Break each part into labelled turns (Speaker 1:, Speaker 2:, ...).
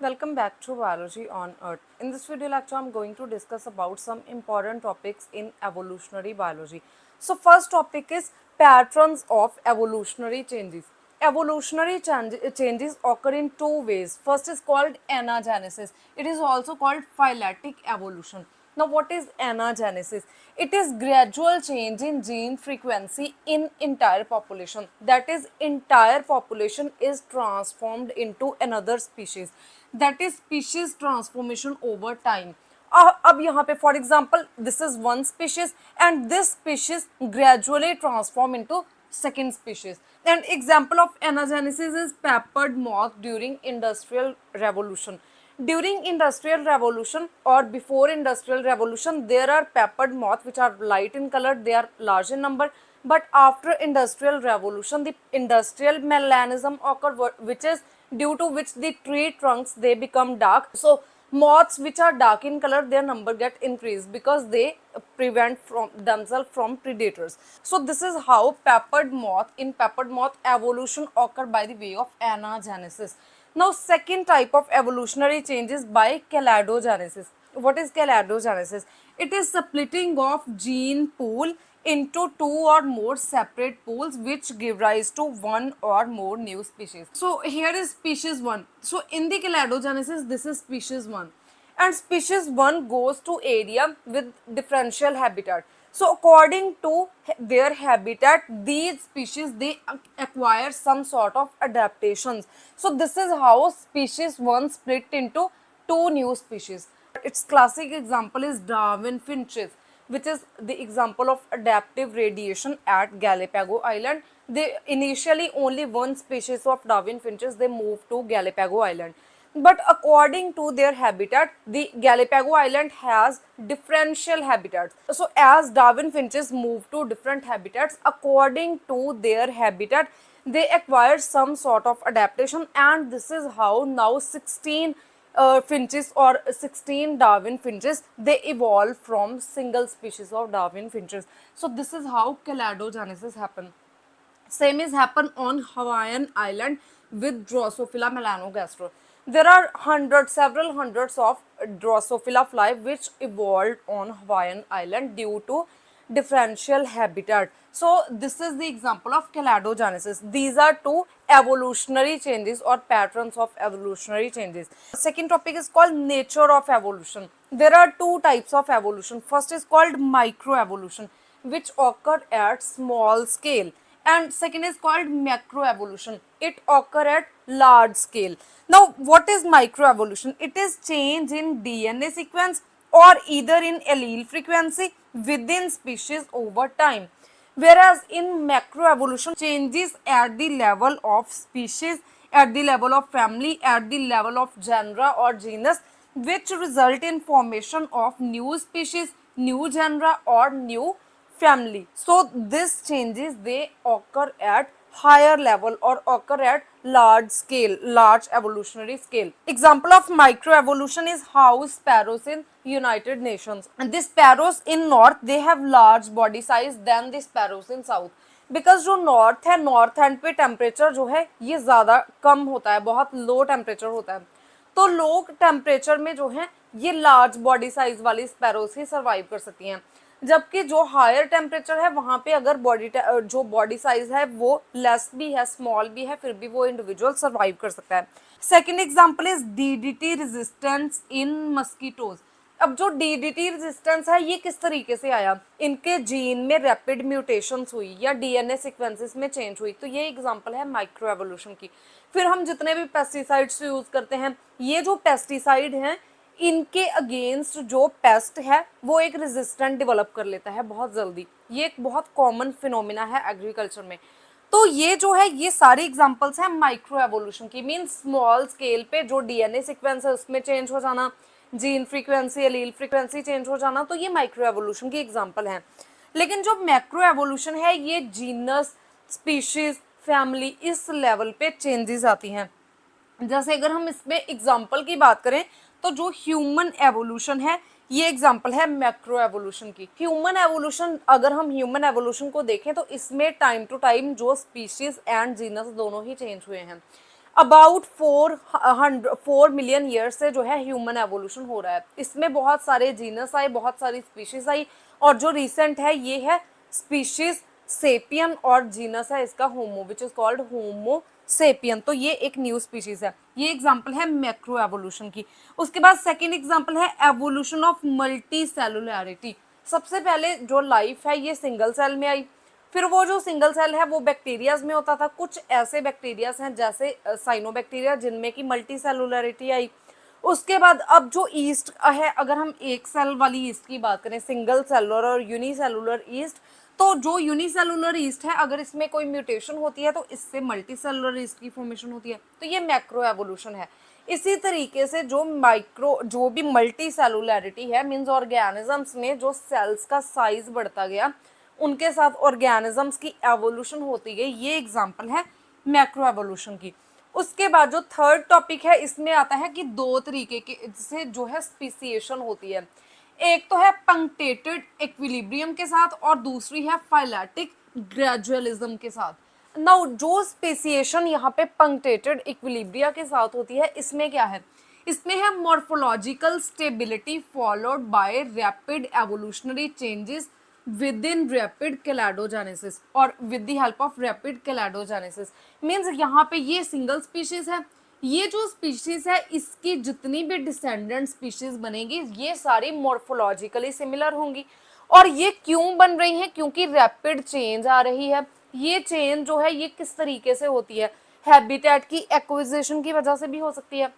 Speaker 1: Welcome back to Biology on Earth. In this video lecture, I'm going to discuss about some important topics in evolutionary biology. So first topic is patterns of evolutionary changes. Changes occur in two ways. First is called anagenesis. It is also called phyletic evolution. Now, what is anagenesis? It is gradual change in gene frequency in entire population. That is, entire population is transformed into another species. That is species transformation over time. अब यहाँ पे for example this is one species and this species gradually transform into second species. An example of anagenesis is peppered moth during industrial revolution. During industrial revolution or before industrial revolution, there are peppered moth which are light in color, they are large in number, but after industrial revolution the industrial melanism occur, which is due to which the tree trunks they become dark. So moths which are dark in color, their number get increased because they prevent from themselves from predators. So this is how peppered moth evolution occur by the way of anagenesis. Now second type of evolutionary change is by caladogenesis. What is caladogenesis? It is splitting of gene pool into two or more separate pools which give rise to one or more new species. So here is species 1. So in the caladogenesis, this is species 1. And species 1 goes to area with differential habitat. So according to their habitat, these species they acquire some sort of adaptations. So this is how species 1 split into two new species. Its classic example is Darwin finches, which is the example of adaptive radiation at Galapagos Island. They initially only one species of Darwin finches they moved to Galapagos Island. But according to their habitat, the Galapagos Island has differential habitats. So as Darwin finches move to different habitats, according to their habitat, they acquire some sort of adaptation, and this is how now 16 finches or 16 Darwin finches they evolve from single species of Darwin finches. So this is how caladogenesis happen. Same is happen on Hawaiian Island with Drosophila melanogaster. There are several hundreds of Drosophila fly which evolved on Hawaiian Island due to differential habitat. So this is the example of caladogenesis. These are two evolutionary changes or patterns of evolutionary changes. Second topic is called nature of evolution. There are two types of evolution. First is called microevolution, which occur at small scale, and second is called macroevolution. It occur at large scale. Now what is microevolution? It is change in DNA sequence or either in allele frequency within species over time, whereas in macroevolution changes at the level of species, at the level of family, at the level of genera or genus, which result in formation of new species, new genera or new family. So these changes they occur at higher level or occur at large scale, large evolutionary scale. Example of microevolution is house sparrows in United Nations. And the sparrows in north they have large body size than the sparrows in south. Because जो north है, north and पे temperature जो है ये ज़्यादा कम होता है, बहुत लो टेम्परेचर होता है, तो लो टेम्परेचर में जो है ये लार्ज बॉडी साइज वाली स्पैरोज ही सर्वाइव कर सकती हैं, जबकि जो हायर टेम्परेचर है वहाँ पे अगर जो बॉडी साइज है वो लेस भी है, स्मॉल भी है, फिर भी वो इंडिविजुअल सर्वाइव कर सकता है. Second example is DDT resistance in mosquitoes. अब जो डीडीटी रेजिस्टेंस है ये किस तरीके से आया, इनके जीन में रैपिड म्यूटेशंस हुई या डीएनए सीक्वेंसेस में चेंज हुई, तो ये एग्जांपल है माइक्रो एवोल्यूशन की. फिर हम जितने भी पेस्टिसाइड्स यूज करते हैं, ये जो पेस्टिसाइड हैं इनके अगेंस्ट जो पेस्ट है वो एक रेजिस्टेंट डेवलप कर लेता है बहुत जल्दी. ये एक बहुत कॉमन फिनोमिना है एग्रीकल्चर में. तो ये जो है ये सारी एग्जांपल्स हैं माइक्रो एवोल्यूशन की, मीन स्मॉल स्केल पे जो डीएनए सीक्वेंस है उसमें चेंज हो जाना, gene frequency, allele frequency change हो जाना, तो ये माइक्रो एवोल्यूशन की एग्जांपल हैं. लेकिन जो मैक्रो एवोल्यूशन है ये जीनस, स्पीशीज, फैमिली इस लेवल पे चेंजेस आती हैं. जैसे अगर हम इसमें एग्जांपल की बात करें तो जो ह्यूमन एवोल्यूशन है ये एग्जांपल है मैक्रो एवोल्यूशन की. ह्यूमन एवोल्यूशन, अगर हम ह्यूमन एवोल्यूशन को देखें तो इसमें टाइम टू टाइम जो स्पीशीज एंड जीनस दोनों ही चेंज हुए हैं. अबाउट 4 मिलियन ईयर से जो है ह्यूमन एवोल्यूशन हो रहा है। इसमें बहुत सारे जीनस आए, बहुत सारी स्पीशीज आई, और जो रिसेंट है ये है स्पीशीज सेपियन, और जीनस है इसका Homo, which is called Homo sapien. तो ये एक न्यू स्पीशीज है। ये एग्जांपल है मैक्रो एवोल्यूशन की। उसके बाद सेकंड एग्जांपल है एवोल्यूशन ऑफ मल्टी सेलुलैरिटी। सबसे पहले जो लाइफ है ये सिंगल सेल में आई, फिर वो जो सिंगल सेल है वो बैक्टीरियाज में होता था। कुछ ऐसे बैक्टीरियाज हैं जैसे साइनोबैक्टीरिया जिनमें की मल्टी सेलुलरिटी आई। उसके बाद अब जो ईस्ट है, अगर हम एक सेल वाली ईस्ट की बात करें, सिंगल सेलुलर और यूनिसेलुलर ईस्ट, तो जो यूनिसेलुलर ईस्ट है अगर इसमें कोई म्यूटेशन होती है तो इससे मल्टी सेलुलर ईस्ट की फॉर्मेशन होती है। तो ये मैक्रो एवोल्यूशन है। इसी तरीके से जो भी मल्टी सेलुलरिटी है, मीन्स ऑर्गेनिजम्स में जो सेल्स का साइज बढ़ता गया, उनके साथ ऑर्गेनिजम्स की एवोल्यूशन होती गई। ये एग्जांपल है मैक्रो एवोल्यूशन की। उसके बाद जो थर्ड टॉपिक है इसमें आता है कि दो तरीके के से जो है स्पीसीएशन होती है। एक तो है पंक्टेटेड इक्विलिब्रियम के साथ और दूसरी है फाइलेटिक ग्रेजुअलिज्म के साथ। नाउ जो स्पेसिएशन यहाँ पे पंक्टेटेड इक्विलिब्रिया के साथ होती है, इसमें क्या है, इसमें है morphological stability followed by rapid evolutionary changes with in rapid cladogenesis और with the help of rapid cladogenesis. Means यहाँ पे ये सिंगल स्पीशीज है, ये जो स्पीशीज है इसकी जितनी भी डिसेंडेंट स्पीशीज बनेगी ये सारी मॉर्फोलॉजिकली सिमिलर होंगी। और ये क्यों बन रही हैं, क्योंकि रैपिड चेंज आ रही है। ये चेंज जो है ये किस तरीके से होती है, हैबिटेट की एक्विजिशन की वजह से भी हो सकती है।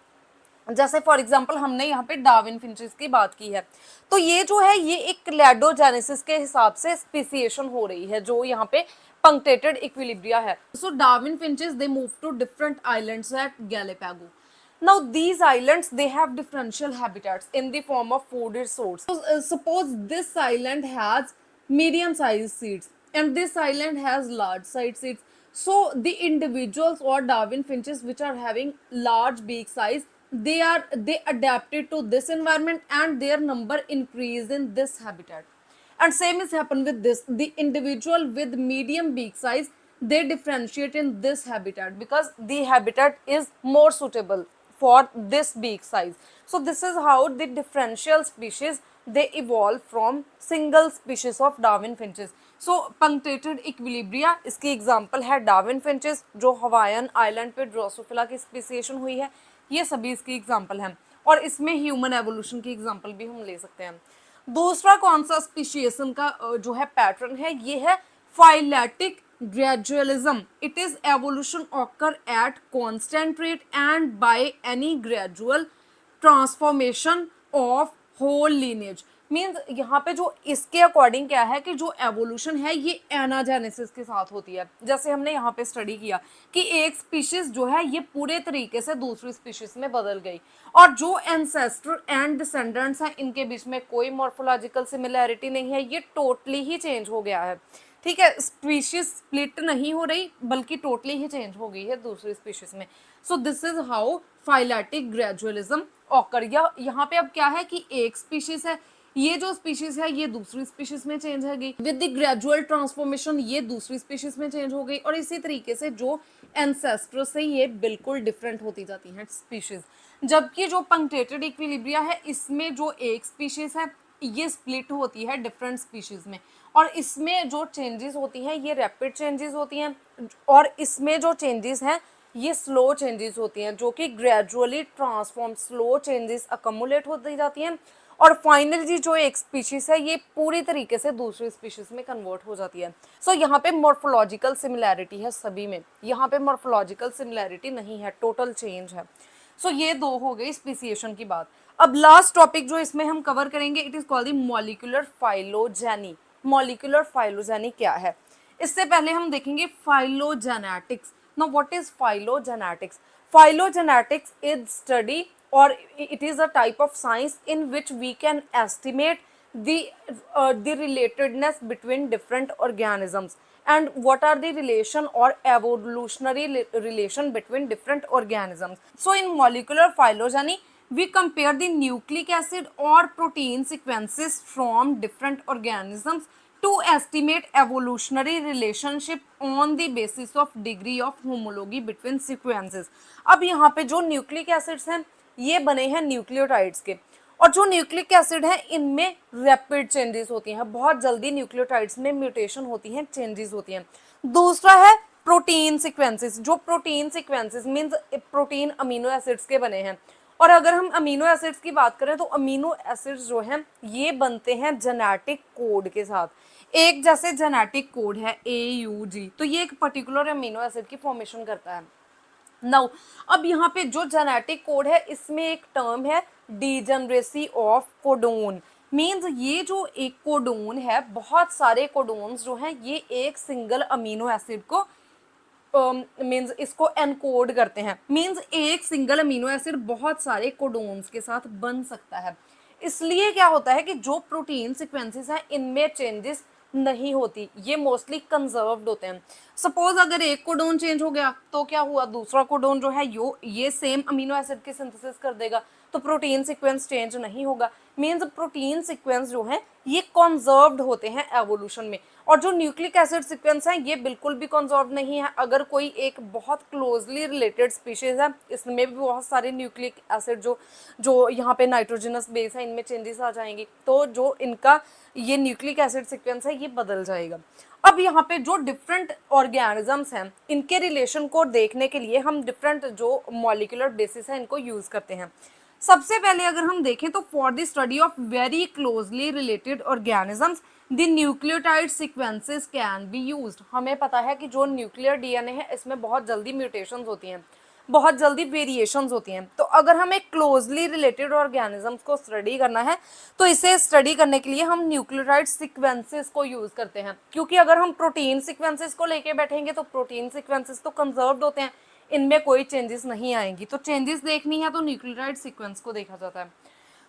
Speaker 1: जैसे फॉर एग्जांपल हमने यहाँ पे डार्विन फिंचेस की बात की है, तो ये जो है ये एक क्लैडोजेनेसिस के हिसाब से स्पीसीएशन हो रही है जो यहाँ पे punctated equilibria है। So Darwin finches they move to different islands at Galapagos. Now these islands they have differential habitats in the form of food resource. So, suppose this island has medium sized seeds and this island has large sized seeds. So the individuals or Darwin finches which are having large beak size, they adapted to this environment and their number increased in this habitat. And same is happen with this, the individual with medium beak size they differentiate in this habitat because the habitat is more suitable for this beak size. So this is how the differential species they evolve from single species of Darwin finches. So punctated equilibria इसकी example है Darwin finches जो Hawaiian island पे Drosophila की speciation हुई है, ये सभी इसकी एग्जाम्पल हैं। और इसमें ह्यूमन एवोल्यूशन की एग्जाम्पल भी हम ले सकते हैं। दूसरा कौन सा स्पीशीएशन का जो है पैटर्न है, ये है phyletic gradualism. It is evolution occur at constant rate and by any gradual transformation of whole lineage. Means यहाँ पे जो इसके अकॉर्डिंग क्या है कि जो एवोल्यूशन है ये एनाजेनेसिस के साथ होती है। जैसे हमने यहाँ पे स्टडी किया कि एक स्पीशीज जो है ये पूरे तरीके से दूसरी स्पीशीज में बदल गई और जो एंसेस्टर एंड डिसेंडेंट्स हैं इनके बीच में कोई मॉर्फोलॉजिकल सिमिलैरिटी नहीं है, ये टोटली ही चेंज हो गया है। ठीक है, स्पीशीज स्प्लिट नहीं हो रही बल्कि टोटली ही चेंज हो गई है दूसरी स्पीशीज में। So this is how phyletic gradualism occur. यहाँ पे अब क्या है कि एक स्पीशीज है, ये जो स्पीशीज है ये दूसरी स्पीशीज में चेंज हो गई, विद द ग्रेजुअल ट्रांसफॉर्मेशन ये दूसरी स्पीशीज में चेंज हो गई, और इसी तरीके से जो एंसेस्टर से ये बिल्कुल डिफरेंट होती जाती हैं स्पीशीज। जबकि जो पंक्टेटेड इक्विलिब्रिया है इसमें जो एक स्पीशीज है ये स्प्लिट होती है डिफरेंट स्पीशीज में, और इसमें जो चेंजेस होती हैं ये रैपिड चेंजेस होती हैं, और इसमें जो चेंजेस हैं ये स्लो चेंजेस होती हैं जो कि ग्रेजुअली ट्रांसफॉर्म, स्लो चेंजेस अकमुलेट होती जाती हैं, और फाइनली जो एक स्पीशीज है ये पूरी तरीके से दूसरी स्पीशीज में कन्वर्ट हो जाती है। सो यहाँ पे मॉर्फोलॉजिकल सिमिलैरिटी है सभी में, यहाँ पे मॉर्फोलॉजिकल सिमिलैरिटी नहीं है, टोटल चेंज है। सो ये दो हो गई स्पीसीएशन की बात। अब लास्ट टॉपिक जो इसमें हम कवर करेंगे it is called the molecular phylogeny. Molecular phylogeny क्या है, इससे पहले हम देखेंगे phylogenetics. Now what is phylogenetics? Phylogenetics is study or it is a type of science in which we can estimate the relatedness between different organisms and what are the relation or evolutionary relation between different organisms. So in molecular phylogeny we compare the nucleic acid or protein sequences from different organisms to estimate evolutionary relationship on the basis of degree of homology between sequences। अब यहाँ पे जो nucleic acids हैं ये बने हैं nucleotides के, और जो न्यूक्लिक एसिड है इनमें रैपिड चेंजेस होती हैं, बहुत जल्दी न्यूक्लियोटाइड्स में म्यूटेशन होती हैं, चेंजेस होती हैं। दूसरा है प्रोटीन सीक्वेंसेस, जो protein sequences means protein amino acids के बने हैं। और अगर हम अमीनो एसिड्स की बात करें तो अमीनो एसिड्स जो हैं ये बनते हैं जेनेटिक कोड के साथ। एक जैसे जेनेटिक कोड है AUG, तो ये एक पर्टिकुलर अमीनो एसिड की फॉर्मेशन करता है। नाउ अब यहाँ पे जो जेनेटिक कोड है इसमें एक टर्म है डीजनरेसी ऑफ कोडोन। मींस ये जो एक कोडोन है, बहुत सारे कोडोन्स जो हैं ये एक सिंगल अमीनो एसिड को मींस इसको एनकोड करते हैं। मींस एक सिंगल अमीनो एसिड बहुत सारे कोडोन्स के साथ बन सकता है। इसलिए क्या होता है कि जो प्रोटीन सीक्वेंसेस हैं इनमें चेंजेस नहीं होती, ये मोस्टली कंजर्व्ड होते हैं। सपोज अगर एक कोडोन चेंज हो गया तो क्या हुआ, दूसरा कोडोन जो है ये सेम अमीनो एसिड की सिंथेसिस कर देगा, तो प्रोटीन सीक्वेंस चेंज नहीं होगा। मींस प्रोटीन सीक्वेंस जो है ये कंजर्व्ड होते हैं एवोल्यूशन में, और जो न्यूक्लिक एसिड सीक्वेंस है ये बिल्कुल भी कंजर्व्ड नहीं है। अगर कोई एक बहुत क्लोजली रिलेटेड स्पीशीज है, इसमें भी बहुत सारे न्यूक्लिक एसिड जो यहाँ पे नाइट्रोजनस बेस है इनमें चेंजेस आ जाएंगी, तो जो इनका ये न्यूक्लिक एसिड सीक्वेंस है ये बदल जाएगा। अब यहाँ पे जो डिफरेंट ऑर्गेनिजम्स हैं इनके रिलेशन को देखने के लिए हम डिफरेंट जो मॉलिक्यूलर बेसिस है इनको यूज करते हैं। सबसे पहले अगर हम देखें तो for the study of very closely related organisms the nucleotide sequences can be used. हमें पता है कि जो न्यूक्लियर DNA है इसमें बहुत जल्दी म्यूटेशंस होती हैं, बहुत जल्दी वेरिएशंस होती हैं। तो अगर हमें क्लोजली रिलेटेड ऑर्गेनिजम्स को स्टडी करना है तो इसे स्टडी करने के लिए हम न्यूक्लियोटाइड सीक्वेंसेस को यूज करते हैं, क्योंकि अगर हम प्रोटीन सीक्वेंसेस को लेके बैठेंगे तो प्रोटीन सीक्वेंसेस तो कंजर्व्ड होते हैं, इनमें कोई चेंजेस नहीं आएंगी। तो चेंजेस देखनी है तो न्यूक्लियोटाइड सीक्वेंस को देखा जाता है।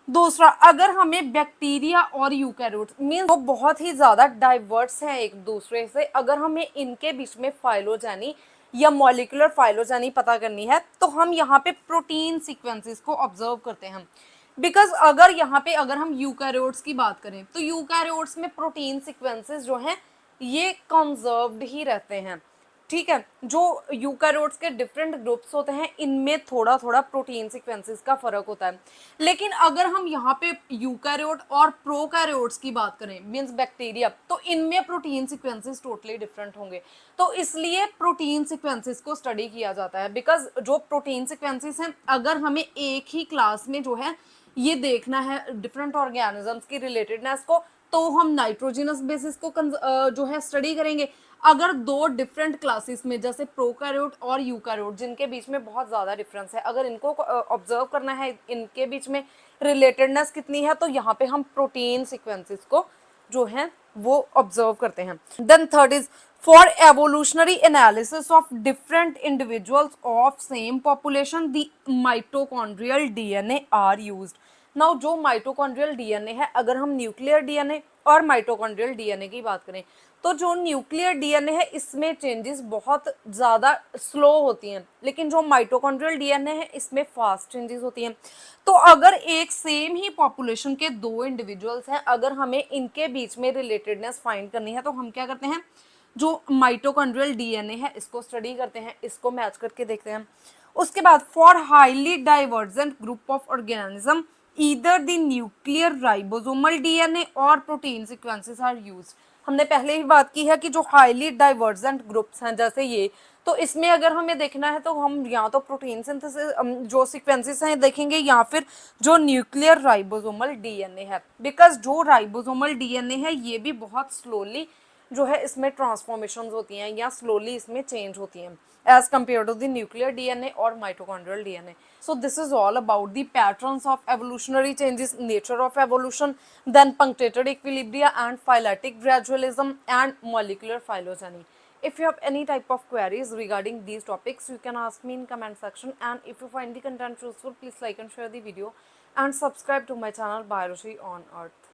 Speaker 1: दूसरा, अगर हमें बैक्टीरिया और यूकैरियोट्स मींस वो बहुत ही ज्यादा डाइवर्स हैं एक दूसरे से, अगर हमें इनके बीच में फाइलोजेनी या मॉलिक्यूलर फाइलोजेनी पता करनी है तो हम यहाँ पे प्रोटीन सीक्वेंसेस को ऑब्जर्व करते हैं। बिकॉज अगर यहाँ पे अगर हम यूकैरियोट्स की बात करें तो यूकैरियोट्स में प्रोटीन सीक्वेंसेस जो हैं ये कंजर्व्ड ही रहते हैं, ठीक है। जो यूकैरियोट्स के डिफरेंट ग्रुप्स होते हैं इनमें थोड़ा थोड़ा प्रोटीन सीक्वेंसेस का फर्क होता है। लेकिन अगर हम यहाँ पे यूकैरियोट और प्रोकैरियोट्स की बात करें मींस बैक्टीरिया, तो इनमें प्रोटीन सीक्वेंसेस टोटली डिफरेंट होंगे। तो इसलिए प्रोटीन सीक्वेंसेस को स्टडी किया जाता है। बिकॉज जो प्रोटीन सीक्वेंसेस हैं अगर हमें एक ही क्लास में जो है ये देखना है डिफरेंट ऑर्गेनिजम्स की रिलेटेडनेस को, तो हम नाइट्रोजिनस बेसिस को जो है स्टडी करेंगे। अगर दो डिफरेंट क्लासेस में जैसे प्रोकैरियोट और यूकैरियोट जिनके बीच में बहुत ज़्यादा डिफरेंस है, अगर इनको ऑब्जर्व करना है इनके बीच में रिलेटेडनेस कितनी है, तो यहाँ पे हम प्रोटीन सीक्वेंसेस को जो है वो ऑब्जर्व करते हैं। Then third is for evolutionary analysis of different individuals of same population the mitochondrial DNA are used. Now जो माइटोकॉन्ड्रियल DNA है, अगर हम न्यूक्लियर DNA और माइटोकॉन्ड्रियल DNA की बात करें तो जो न्यूक्लियर DNA है इसमें चेंजेस बहुत ज़्यादा स्लो होती हैं, लेकिन जो माइटोकॉन्ड्रियल DNA है इसमें फास्ट चेंजेस होती हैं। तो अगर एक सेम ही पॉपुलेशन के दो इंडिविजुअल्स हैं, अगर हमें इनके बीच में रिलेटेडनेस फाइंड करनी है तो हम क्या करते हैं, जो माइटोकॉन्ड्रियल DNA है इसको स्टडी करते हैं, इसको मैच करके देखते हैं। उसके बाद for highly divergent group of organism either the nuclear ribosomal DNA और प्रोटीन सीक्वेंसेस आर यूज्ड। हमने पहले ही बात की है कि जो हाईली डाइवर्जेंट ग्रुप्स हैं जैसे ये, तो इसमें अगर हमें देखना है तो हम या तो प्रोटीन सिंथेसिस जो सीक्वेंसेस हैं देखेंगे या फिर जो न्यूक्लियर राइबोसोमल DNA है। बिकॉज जो राइबोसोमल DNA है ये भी बहुत स्लोली जो है इसमें ट्रांसफॉर्मेशन होती हैं या स्लोली इसमें चेंज होती हैं as compare to the nuclear DNA और mitochondrial DNA। So this is all about the patterns of evolutionary changes, nature of evolution, then punctuated equilibria and phyletic gradualism and molecular phylogeny. If you have any type of queries regarding these topics, you can ask me in comment section, and if you find the content useful, please like and share the video and subscribe to my channel Biology on Earth.